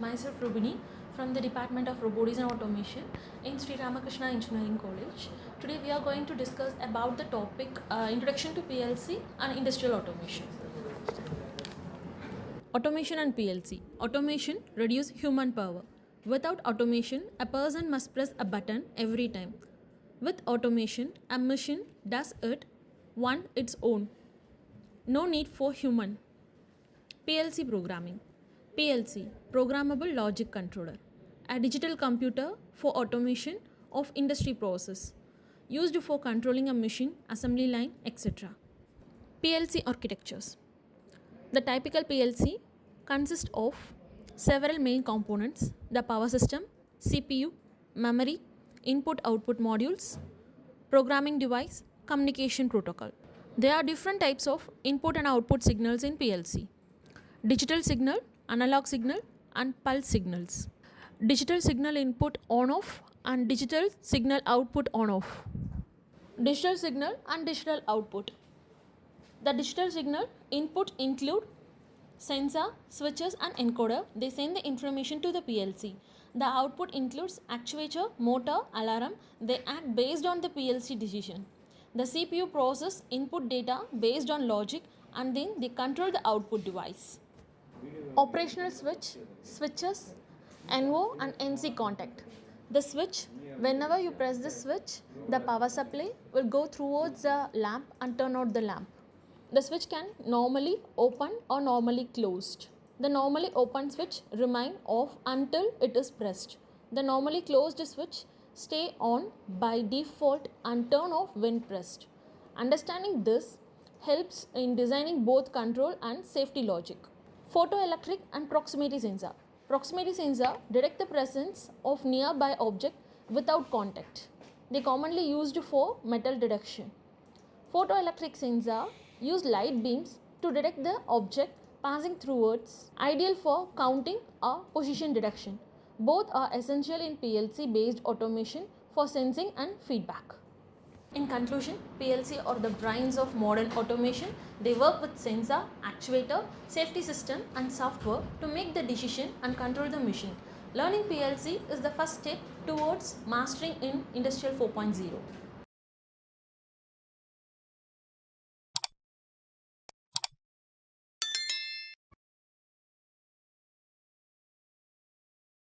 myself Rubini from the Department of Robotics and Automation in Sri Ramakrishna Engineering College. Today we are going to discuss about the topic Introduction to PLC and Industrial Automation. Automation and PLC. Automation reduces human power. Without automation, a person must press a button every time. With automation, a machine does it on its own. No need for human. PLC programming. PLC, Programmable Logic Controller, a digital computer for automation of industry process, used for controlling a machine, assembly line, etc. PLC architectures. The typical PLC consists of several main components: the power system, CPU, memory, input-output modules, programming device, communication protocol. There are different types of input and output signals in PLC: digital signal, analog signal, and pulse signals. Digital signal input on off and digital signal output on off. Digital signal and digital output. The digital signal input include sensor, switches, and encoder. They send the information to the PLC. The output includes actuator, motor, alarm. They act based on the PLC decision. The CPU process input data based on logic, and then they control the output device. Operational switch, switches, NO and NC contact. The switch, whenever you press the switch, the power supply will go towards the lamp and turn out the lamp. The switch can normally open or normally closed. The normally open switch remain off until it is pressed. The normally closed switch stay on by default and turn off when pressed. Understanding this helps in designing both control and safety logic. Photoelectric and proximity sensor. Proximity sensor detect the presence of nearby object without contact. They commonly used for metal detection. Photoelectric sensor use light beams to detect the object passing through it, ideal for counting or position detection. Both are essential in PLC based automation for sensing and feedback. In conclusion, PLC are the brains of modern automation. They work with sensor, actuator, safety system and software to make the decision and control the machine. Learning PLC is the first step towards mastering in Industrial 4.0.